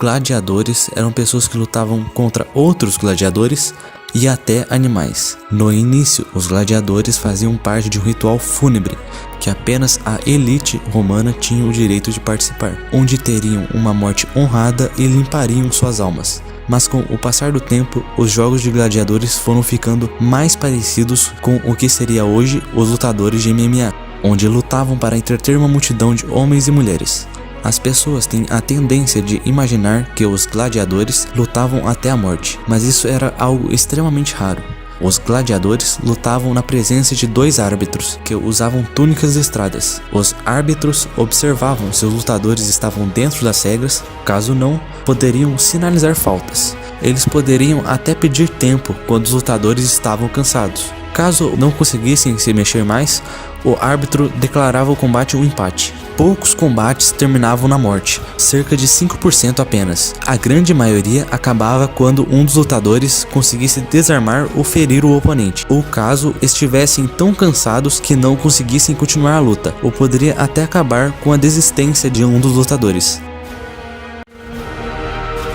gladiadores eram pessoas que lutavam contra outros gladiadores e até animais. No início, os gladiadores faziam parte de um ritual fúnebre que apenas a elite romana tinha o direito de participar, onde teriam uma morte honrada e limpariam suas almas. Mas com o passar do tempo, os jogos de gladiadores foram ficando mais parecidos com o que seria hoje os lutadores de MMA, onde lutavam para entreter uma multidão de homens e mulheres. As pessoas têm a tendência de imaginar que os gladiadores lutavam até a morte, mas isso era algo extremamente raro. Os gladiadores lutavam na presença de 2 árbitros, que usavam túnicas listradas. Os árbitros observavam se os lutadores estavam dentro das regras, caso não, poderiam sinalizar faltas. Eles poderiam até pedir tempo quando os lutadores estavam cansados. Caso não conseguissem se mexer mais, o árbitro declarava o combate um empate. Poucos combates terminavam na morte, cerca de 5% apenas. A grande maioria acabava quando um dos lutadores conseguisse desarmar ou ferir o oponente, ou caso estivessem tão cansados que não conseguissem continuar a luta, ou poderia até acabar com a desistência de um dos lutadores.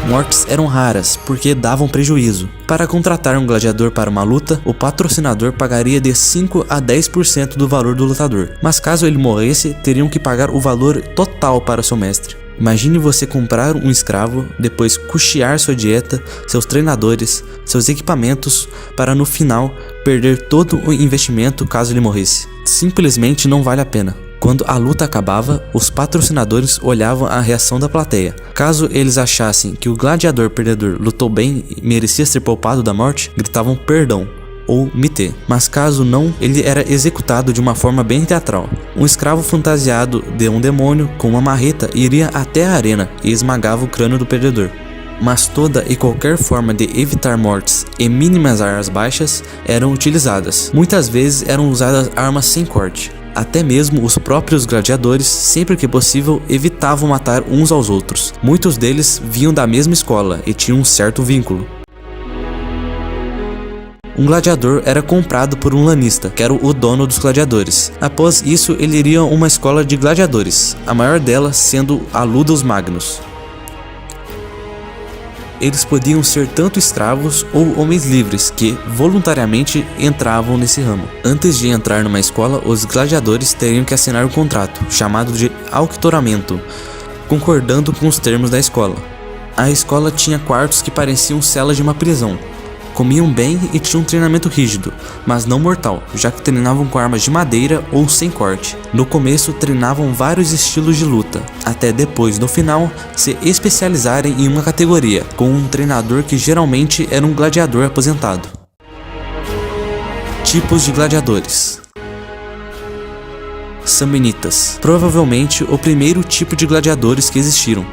Mortes eram raras porque davam prejuízo. Para contratar um gladiador para uma luta, o patrocinador pagaria de 5 a 10% do valor do lutador, mas caso ele morresse, teriam que pagar o valor total para seu mestre. Imagine você comprar um escravo, depois custear sua dieta, seus treinadores, seus equipamentos, para no final perder todo o investimento caso ele morresse. Simplesmente não vale a pena. Quando a luta acabava, os patrocinadores olhavam a reação da plateia. Caso eles achassem que o gladiador perdedor lutou bem e merecia ser poupado da morte, gritavam perdão ou mité. Mas caso não, ele era executado de uma forma bem teatral. Um escravo fantasiado de um demônio com uma marreta iria até a arena e esmagava o crânio do perdedor. Mas toda e qualquer forma de evitar mortes e minimizar as baixas eram utilizadas. Muitas vezes eram usadas armas sem corte. Até mesmo os próprios gladiadores, sempre que possível, evitavam matar uns aos outros. Muitos deles vinham da mesma escola e tinham um certo vínculo. Um gladiador era comprado por um lanista, que era o dono dos gladiadores. Após isso, ele iria a uma escola de gladiadores, a maior delas sendo a Ludus Magnus. Eles podiam ser tanto escravos ou homens livres que voluntariamente entravam nesse ramo. Antes de entrar numa escola, os gladiadores teriam que assinar um contrato, chamado de auctoramento, concordando com os termos da escola. A escola tinha quartos que pareciam celas de uma prisão. Comiam bem e tinham um treinamento rígido, mas não mortal, já que treinavam com armas de madeira ou sem corte. No começo treinavam vários estilos de luta, até depois, no final, se especializarem em uma categoria, com um treinador que geralmente era um gladiador aposentado. Tipos de gladiadores. Samnitas, provavelmente o primeiro tipo de gladiadores que existiram.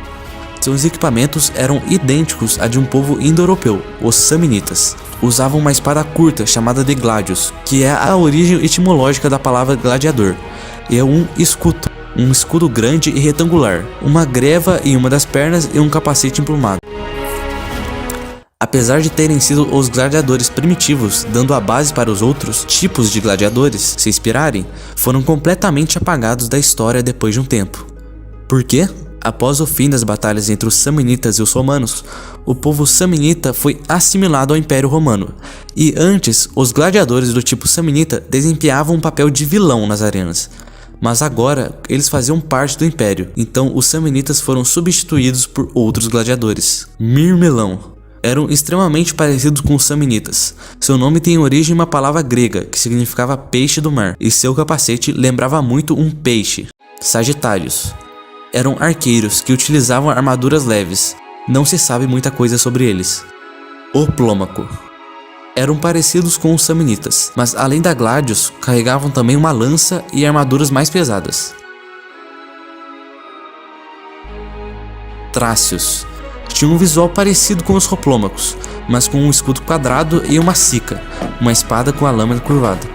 Seus equipamentos eram idênticos a de um povo indo-europeu, os Samnitas. Usavam uma espada curta chamada de gladius, que é a origem etimológica da palavra gladiador, e é um escudo grande e retangular, uma greva em uma das pernas e um capacete emplumado. Apesar de terem sido os gladiadores primitivos, dando a base para os outros tipos de gladiadores se inspirarem, foram completamente apagados da história depois de um tempo. Por quê? Após o fim das batalhas entre os Samnitas e os romanos, o povo Samnita foi assimilado ao Império Romano, e antes os gladiadores do tipo Samnita desempenhavam um papel de vilão nas arenas. Mas agora eles faziam parte do Império, então os Samnitas foram substituídos por outros gladiadores. Mirmelão. Eram extremamente parecidos com os Samnitas. Seu nome tem origem em uma palavra grega que significava peixe do mar, e seu capacete lembrava muito um peixe. Sagitários. Eram arqueiros que utilizavam armaduras leves. Não se sabe muita coisa sobre eles. Oplômaco. Eram parecidos com os Samnitas, mas além da gladius, carregavam também uma lança e armaduras mais pesadas. Trácios. Tinham um visual parecido com os Hoplômacos, mas com um escudo quadrado e uma sica, uma espada com a lâmina curvada.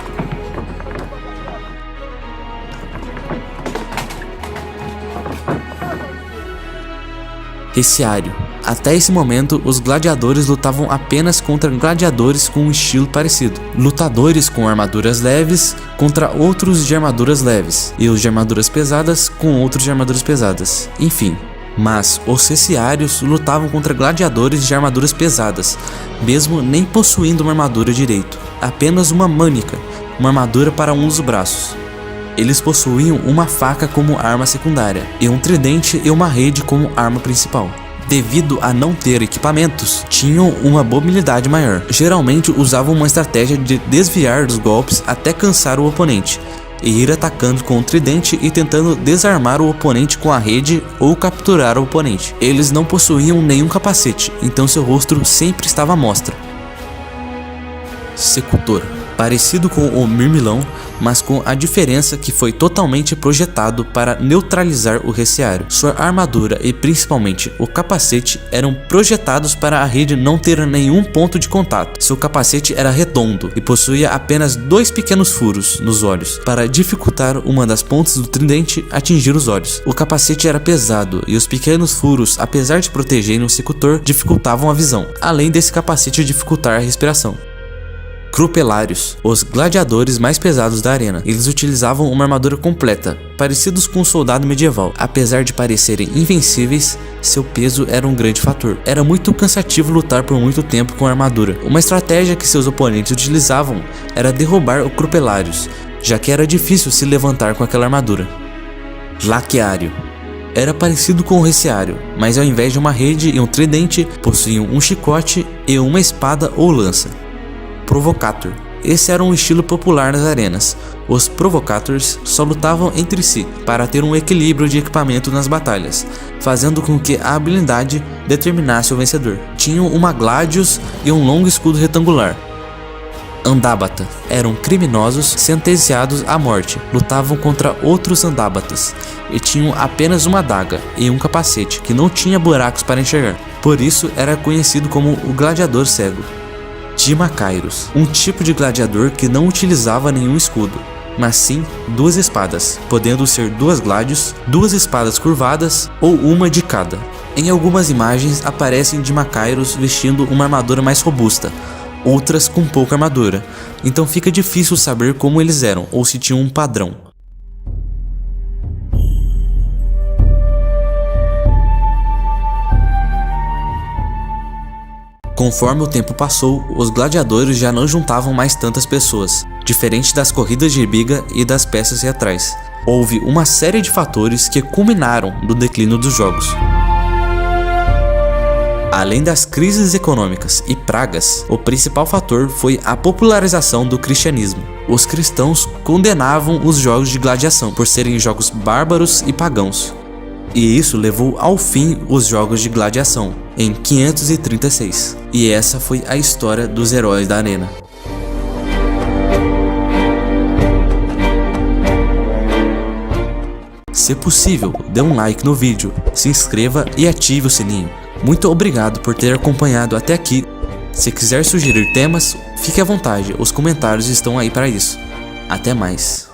Reciário. Até esse momento, os gladiadores lutavam apenas contra gladiadores com um estilo parecido. Lutadores com armaduras leves contra outros de armaduras leves, e os de armaduras pesadas com outros de armaduras pesadas. Enfim, Mas os reciários lutavam contra gladiadores de armaduras pesadas, mesmo nem possuindo uma armadura direito, apenas uma mânica, uma armadura para um dos braços. Eles possuíam uma faca como arma secundária, e um tridente e uma rede como arma principal. Devido a não ter equipamentos, tinham uma mobilidade maior. Geralmente usavam uma estratégia de desviar dos golpes até cansar o oponente, e ir atacando com o tridente e tentando desarmar o oponente com a rede ou capturar o oponente. Eles não possuíam nenhum capacete, então seu rosto sempre estava à mostra. Secutor. Parecido com o Mirmilão, mas com a diferença que foi totalmente projetado para neutralizar o reciário. Sua armadura e principalmente o capacete eram projetados para a rede não ter nenhum ponto de contato. Seu capacete era redondo e possuía apenas 2 pequenos furos nos olhos, para dificultar uma das pontas do tridente atingir os olhos. O capacete era pesado e os pequenos furos, apesar de protegerem o secutor, dificultavam a visão, além desse capacete dificultar a respiração. Crupelários, os gladiadores mais pesados da arena. Eles utilizavam uma armadura completa, parecidos com um soldado medieval. Apesar de parecerem invencíveis, seu peso era um grande fator. Era muito cansativo lutar por muito tempo com a armadura. Uma estratégia que seus oponentes utilizavam era derrubar o Crupelários, já que era difícil se levantar com aquela armadura. Laqueário. Era parecido com o reciário, mas ao invés de uma rede e um tridente, possuíam um chicote e uma espada ou lança. Provocator. Esse era um estilo popular nas arenas. Os Provocators só lutavam entre si para ter um equilíbrio de equipamento nas batalhas, fazendo com que a habilidade determinasse o vencedor. Tinham uma Gladius e um longo escudo retangular. Andábata. Eram criminosos sentenciados à morte, lutavam contra outros Andábatas e tinham apenas uma adaga e um capacete que não tinha buracos para enxergar. Por isso era conhecido como o Gladiador Cego. Dimacairos, um tipo de gladiador que não utilizava nenhum escudo, mas sim 2 espadas, podendo ser 2 gladios, 2 espadas curvadas ou uma de cada. Em algumas imagens aparecem Dimacairos vestindo uma armadura mais robusta, outras com pouca armadura, então fica difícil saber como eles eram ou se tinham um padrão. Conforme o tempo passou, os gladiadores já não juntavam mais tantas pessoas, diferente das corridas de biga e das peças teatrais. Houve uma série de fatores que culminaram no declínio dos jogos. Além das crises econômicas e pragas, o principal fator foi a popularização do cristianismo. Os cristãos condenavam os jogos de gladiação por serem jogos bárbaros e pagãos. E isso levou ao fim os jogos de gladiação, em 536. E essa foi a história dos heróis da arena. Se possível, dê um like no vídeo, se inscreva e ative o sininho. Muito obrigado por ter acompanhado até aqui. Se quiser sugerir temas, fique à vontade, os comentários estão aí para isso. Até mais.